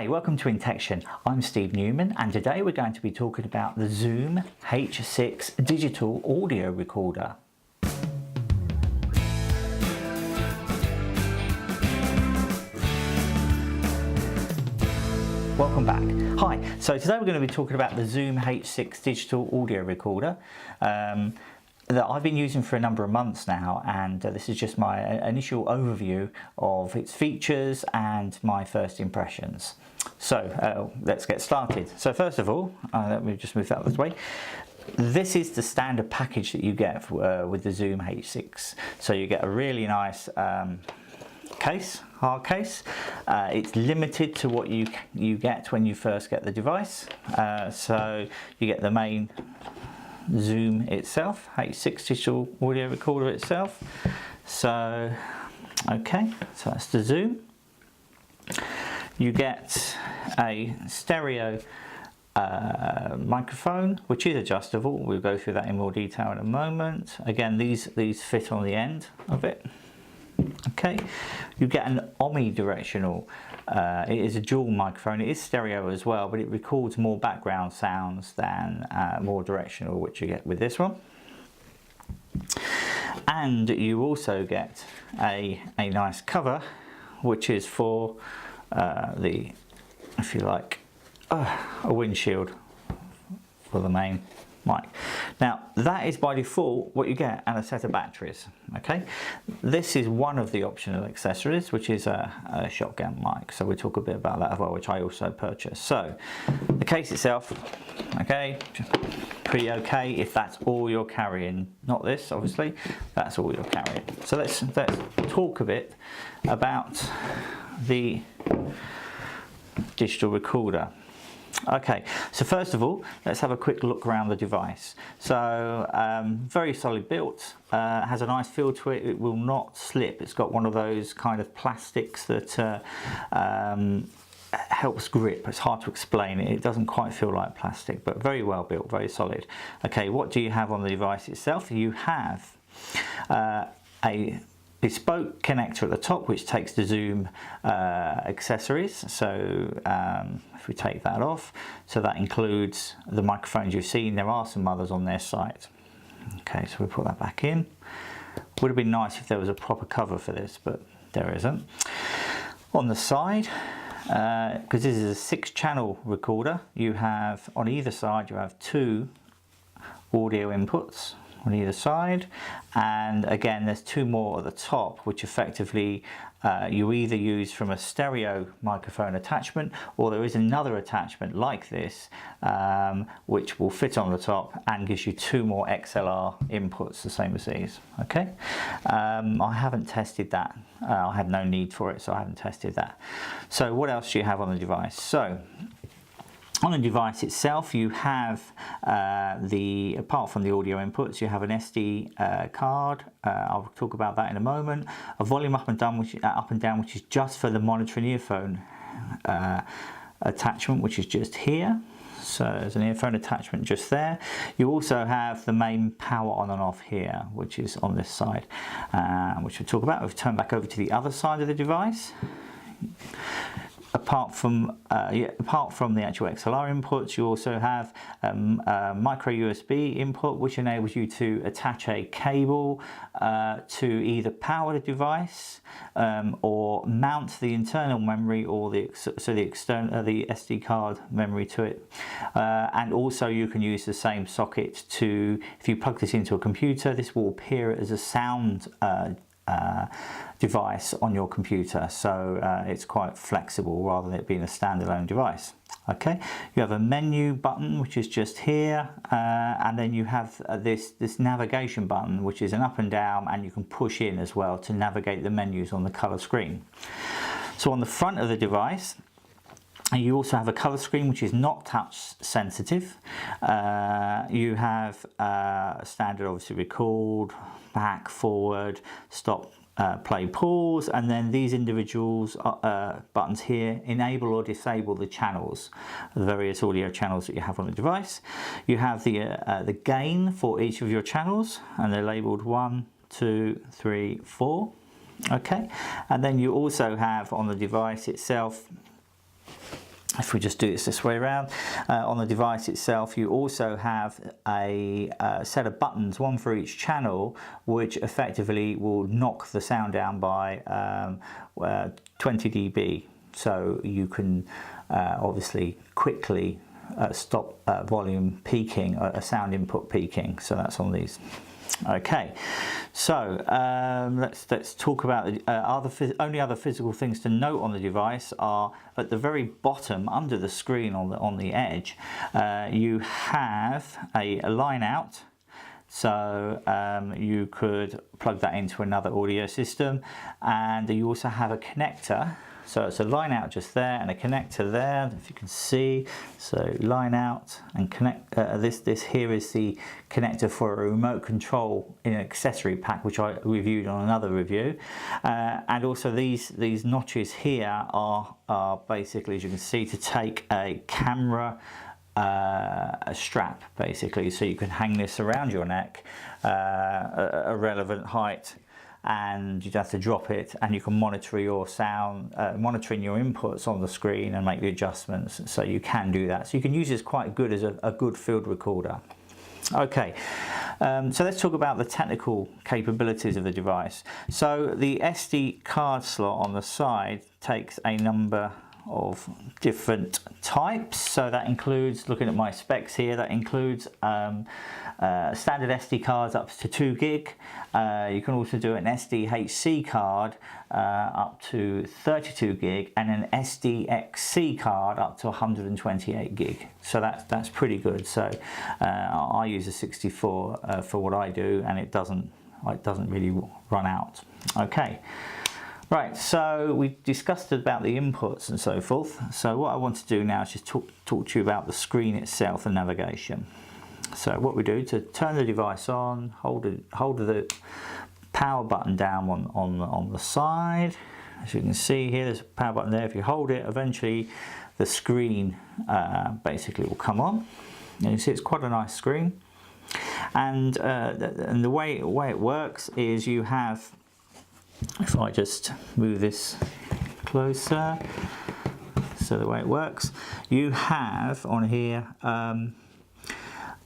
Hi, welcome to Intection. I'm Steve Newman and today we're going to be talking about the Zoom H6 digital audio recorder. Welcome back. Hi, so today we're going to be talking about the Zoom H6 digital audio recorder that I've been using for a number of months now, and this is just my initial overview of its features and my first impressions. So let's get started. So first of all, let me just move that this way. This is the standard package that you get with the Zoom H6. So you get a really nice hard case. It's limited to what you get when you first get the device. So you get the main Zoom itself, H6 digital audio recorder itself. So okay, so that's the Zoom. You get a stereo microphone, which is adjustable. We'll go through that in more detail in a moment. Again, these fit on the end of it. Okay, you get an omnidirectional. It is a dual microphone. It is stereo as well, but it records more background sounds than more directional, which you get with this one. And you also get a nice cover, which is for if you like, a windshield for the main mic. Now that is by default what you get, and a set of batteries. Okay, this is one of the optional accessories, which is a shotgun mic, so we'll talk a bit about that as well, which I also purchased. So the case itself, okay, pretty okay if that's all you're carrying. Not this, obviously, that's all you're carrying. So let's talk a bit about the digital recorder. Okay, so first of all, let's have a quick look around the device. So very solid built, has a nice feel to it. It will not slip. It's got one of those kind of plastics that helps grip. It's hard to explain. It doesn't quite feel like plastic, but very well built, very solid. Okay, what do you have on the device itself? You have a bespoke connector at the top, which takes the Zoom accessories. So if we take that off, so that includes the microphones you've seen. There are some others on their site. Okay, so we put that back in. Would have been nice if there was a proper cover for this, but there isn't. On the side, because this is a 6-channel recorder, you have on either side, you have 2 audio inputs on either side, and again there's 2 more at the top, which effectively you either use from a stereo microphone attachment, or there is another attachment like this which will fit on the top and gives you 2 more XLR inputs, the same as these. Okay, I haven't tested that. I had no need for it, so I haven't tested that. So what else do you have on the device? So on the device itself, you have apart from the audio inputs, you have an SD card. I'll talk about that in a moment. A volume up and down, which is just for the monitoring earphone attachment, which is just here. So there's an earphone attachment just there. You also have the main power on and off here, which is on this side, which we'll talk about. We've turned back over to the other side of the device. Apart from the actual XLR inputs, you also have a micro USB input, which enables you to attach a cable to either power the device or mount the internal memory, or the SD card memory to it. And also you can use the same socket to, if you plug this into a computer, this will appear as a sound device on your computer, so it's quite flexible rather than it being a standalone device. Okay, you have a menu button, which is just here, and then you have this navigation button, which is an up and down, and you can push in as well to navigate the menus on the color screen. So on the front of the device, you also have a color screen, which is not touch sensitive. You have standard, obviously, record, back, forward, stop, play, pause, and then these individuals buttons here enable or disable the channels, the various audio channels that you have on the device. You have the gain for each of your channels, and they're labeled 1, 2, 3, 4. Okay, and then you also have on the device itself if we just do this way around, on the device itself, you also have a set of buttons, one for each channel, which effectively will knock the sound down by 20 dB. So you can obviously quickly stop volume peaking, a sound input peaking. So that's on these. Okay, so let's talk about only other physical things to note on the device are at the very bottom under the screen on the edge. You have a line out, so you could plug that into another audio system, and you also have a connector. So it's a line out just there and a connector there, if you can see. So line out and connect. This here is the connector for a remote control in an accessory pack, which I reviewed on another review. And also these notches here are basically, as you can see, to take a camera a strap, basically, so you can hang this around your neck a relevant height, and you'd have to drop it, and you can monitor your sound, monitoring your inputs on the screen and make the adjustments. So you can do that. So you can use this quite good as a good field recorder. Okay, so let's talk about the technical capabilities of the device. So the SD card slot on the side takes a number of different types. So that includes, looking at my specs here, that includes standard SD cards up to 2 gig. You can also do an SDHC card up to 32 gig, and an SDXC card up to 128 gig. So that's pretty good. So I use a 64 for what I do, and it doesn't really run out. Okay. Right, so we discussed about the inputs and so forth. So what I want to do now is just talk to you about the screen itself and navigation. So what we do to turn the device on, hold the power button down on the side. As you can see here, there's a power button there. If you hold it, eventually the screen basically will come on. And you see it's quite a nice screen. And the way it works is you have, if I just move this closer, so the way it works, you have on here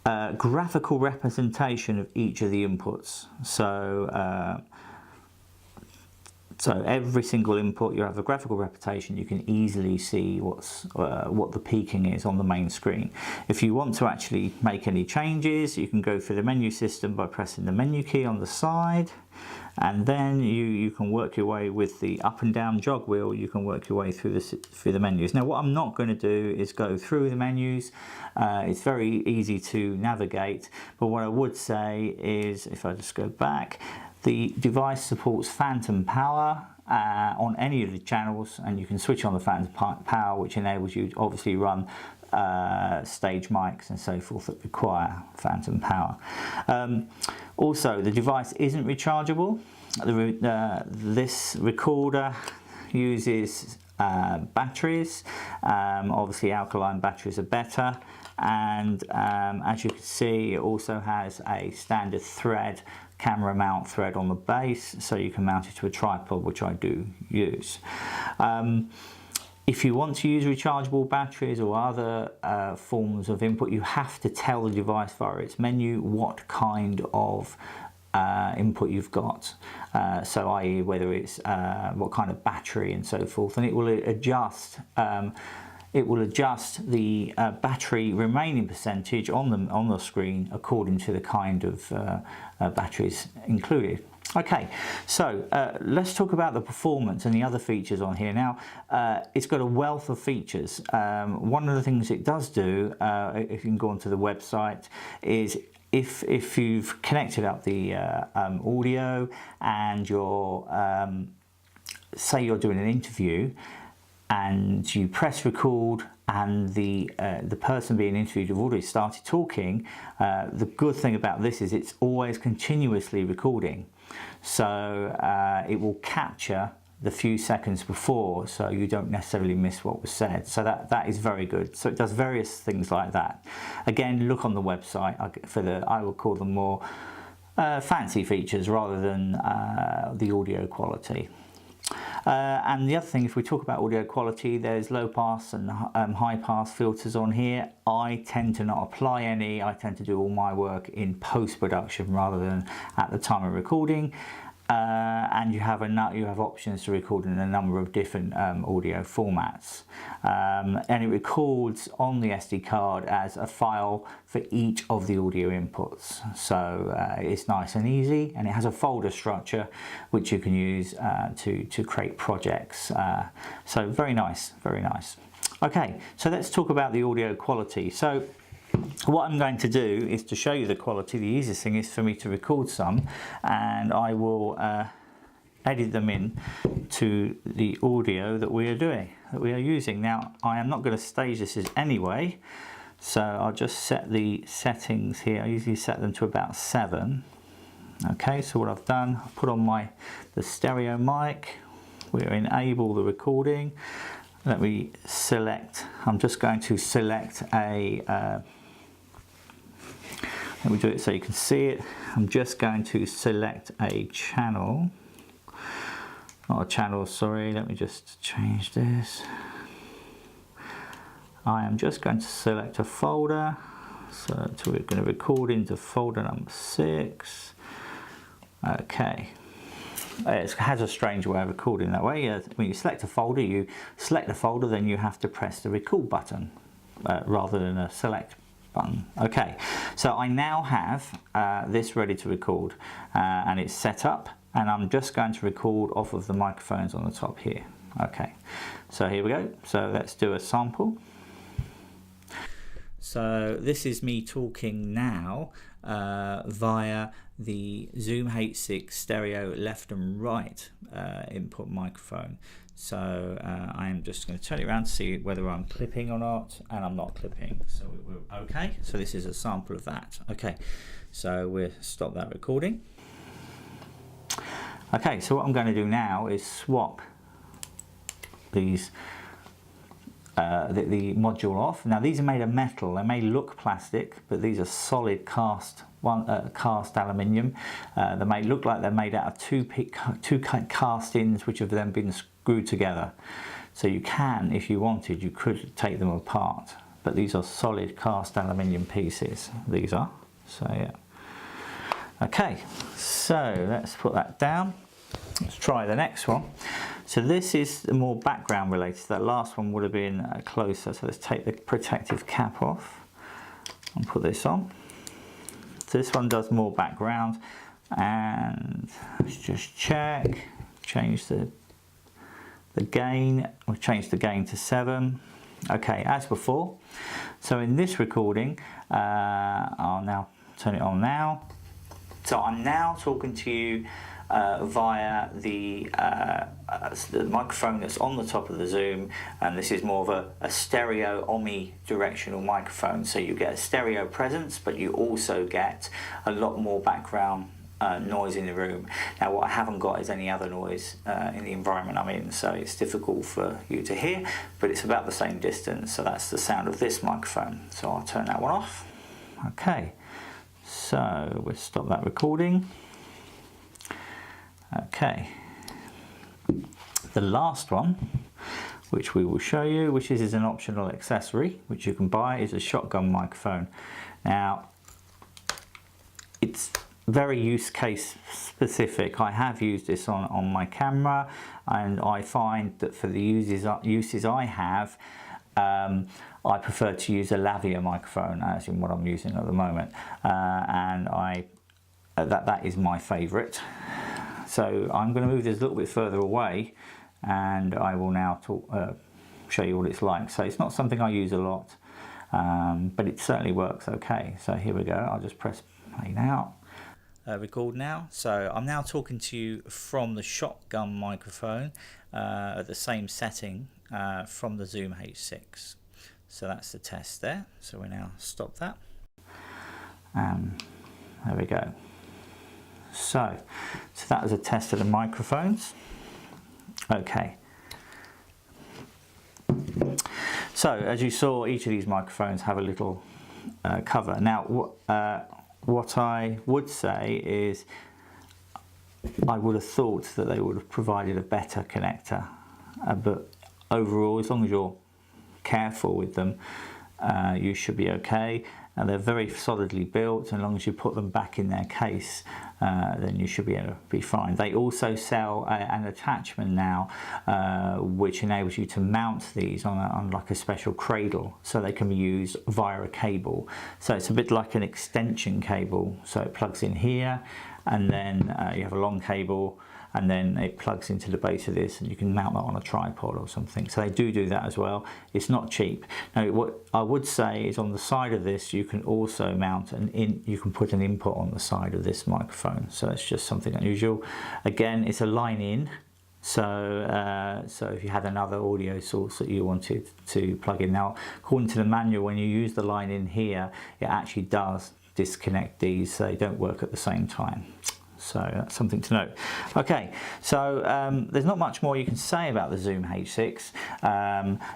a graphical representation of each of the inputs. So every single input, you have a graphical representation. You can easily see what the peaking is on the main screen. If you want to actually make any changes, you can go through the menu system by pressing the menu key on the side, and then you can work your way with the up and down jog wheel. You can work your way through the menus. Now, what I'm not going to do is go through the menus. It's very easy to navigate, but what I would say is, if I just go back, the device supports phantom power on any of the channels, and you can switch on the phantom power, which enables you to obviously run stage mics and so forth that require phantom power. Also, the device isn't rechargeable. This recorder uses batteries. Obviously alkaline batteries are better, and as you can see, it also has a standard thread, camera mount thread on the base, so you can mount it to a tripod, which I do use. If you want to use rechargeable batteries or other forms of input, you have to tell the device via its menu what kind of input you've got. So i.e. whether it's what kind of battery and so forth, and it will adjust the battery remaining percentage on the screen according to the kind of batteries included. Okay, so let's talk about the performance and the other features on here. Now, it's got a wealth of features. One of the things it does do, if you can go onto the website, is if you've connected up the audio and you're, say you're doing an interview, and you press record, and the person being interviewed have already started talking, the good thing about this is it's always continuously recording. So it will capture the few seconds before, so you don't necessarily miss what was said. So that is very good. So it does various things like that. Again, look on the website for I would call them more fancy features rather than the audio quality. And the other thing, if we talk about audio quality, there's low pass and high pass filters on here. I tend to not apply any. I tend to do all my work in post-production rather than at the time of recording. And you have options to record in a number of different audio formats, and it records on the SD card as a file for each of the audio inputs. So it's nice and easy, and it has a folder structure which you can use to create projects. So very nice, very nice. Okay, so let's talk about the audio quality. So what I'm going to do is to show you the quality. The easiest thing is for me to record some, and I will edit them in to the audio that we are using. Now, I am not going to stage this anyway, so I'll just set the settings here. I usually set them to about 7. Okay, so what I've done, I've put on the stereo mic. We'll enable the recording. Let me select, I'm just going to select let me do it so you can see it. I'm just going to select a channel. Not a channel, sorry. Let me just change this. I am just going to select a folder. So we're going to record into folder number 6. Okay. It has a strange way of recording that way. When you select a folder, then you have to press the record button rather than a select button. Okay, so I now have this ready to record, and it's set up, and I'm just going to record off of the microphones on the top here. Okay, so here we go. So let's do a sample. So this is me talking now via the Zoom H6 stereo left and right input microphone. So I am just going to turn it around to see whether I'm clipping or not, and I'm not clipping, so we're okay. So this is a sample of that. Okay, so we'll stop that recording. Okay, so what I'm going to do now is swap these the module off. Now these are made of metal. They may look plastic, but these are solid cast aluminium. They may look like they're made out of two castings which have then been screwed together. So you can, if you wanted, you could take them apart. But these are solid cast aluminium pieces. These are. So yeah. Okay, so let's put that down. Let's try the next one. So this is more background related. That last one would have been closer. So let's take the protective cap off and put this on. So this one does more background, and let's just check, change the gain. We've changed the gain to 7. Okay, as before. So in this recording, I'll now turn it on now. So I'm now talking to you via the microphone that's on the top of the Zoom, and this is more of a stereo omnidirectional microphone, so you get a stereo presence, but you also get a lot more background noise in the room. Now what I haven't got is any other noise in the environment I'm in, so it's difficult for you to hear, but it's about the same distance. So that's the sound of this microphone, so I'll turn that one off. Okay, so we'll stop that recording. Okay, the last one, which we will show you, which is an optional accessory which you can buy, is a shotgun microphone. Now it's very use case specific. I have used this on my camera, and I find that for the uses I have, I prefer to use a lavalier microphone, as in what I'm using at the moment, and that is my favourite. So I'm going to move this a little bit further away, and I will now show you what it's like. So it's not something I use a lot, but it certainly works okay. So here we go. I'll just press play now. Record now. So I'm now talking to you from the shotgun microphone at the same setting from the Zoom H6. So that's the test there. So we now stop that. There we go. So that was a test of the microphones. Okay. So as you saw, each of these microphones have a little cover. Now what I would say is I would have thought that they would have provided a better connector, but overall, as long as you're careful with them, you should be okay. And they're very solidly built, and as long as you put them back in their case, then you should be able to be fine. They also sell an attachment now which enables you to mount these on like a special cradle, so they can be used via a cable. So it's a bit like an extension cable, so it plugs in here, and then you have a long cable, and then it plugs into the base of this, and you can mount that on a tripod or something. So they do that as well. It's not cheap. Now, what I would say is on the side of this, you can also mount you can put an input on the side of this microphone. So it's just something unusual. Again, it's a line in. So, so if you had another audio source that you wanted to plug in. Now, according to the manual, when you use the line in here, it actually does disconnect these, so they don't work at the same time. So that's something to note. Okay, so there's not much more you can say about the Zoom H6.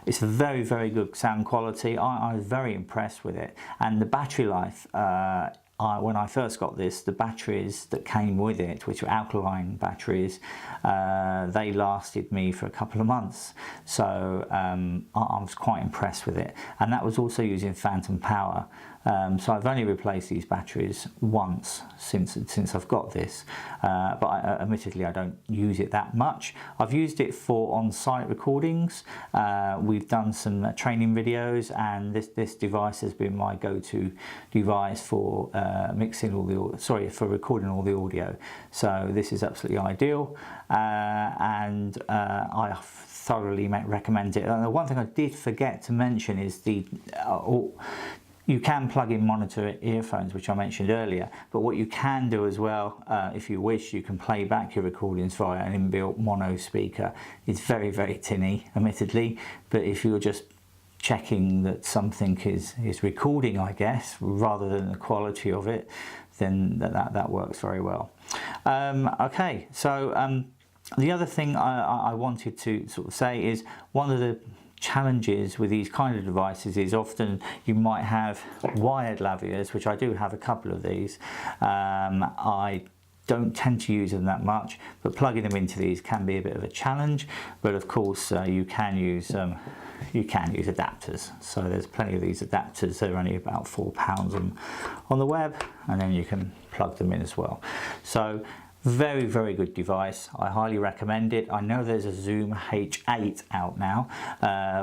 It's a very, very good sound quality. I was very impressed with it. And the battery life, when I first got this, the batteries that came with it, which were alkaline batteries, they lasted me for a couple of months. So I was quite impressed with it. And that was also using phantom power. So I've only replaced these batteries once since I've got this, but admittedly I don't use it that much. I've used it for on-site recordings. We've done some training videos, and this device has been my go-to device for for recording all the audio. So this is absolutely ideal, and I thoroughly recommend it. And the one thing I did forget to mention is you can plug in monitor earphones, which I mentioned earlier, but what you can do as well, if you wish, you can play back your recordings via an inbuilt mono speaker. It's very, very tinny, admittedly, but if you're just checking that something is recording, I guess, rather than the quality of it, then that works very well. Okay, so the other thing I wanted to sort of say is one of the challenges with these kind of devices is often you might have wired lavaliers, which I do have a couple of these. I don't tend to use them that much, but plugging them into these can be a bit of a challenge. But of course, you can use adapters. So there's plenty of these adapters. They're only about £4 on the web, and then you can plug them in as well. So very, very good device. I highly recommend it. I know there's a Zoom H8 out now,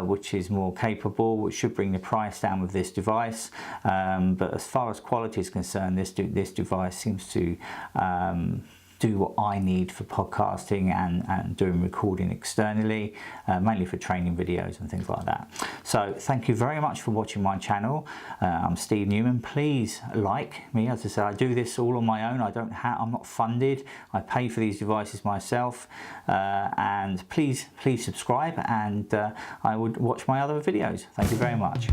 which is more capable, which should bring the price down with this device. But as far as quality is concerned, this device seems to do what I need for podcasting and doing recording externally, mainly for training videos and things like that. So thank you very much for watching my channel. I'm Steve Newman. Please like me. As I said, I do this all on my own. I'm not funded. I pay for these devices myself. And please subscribe, and I would watch my other videos. Thank you very much.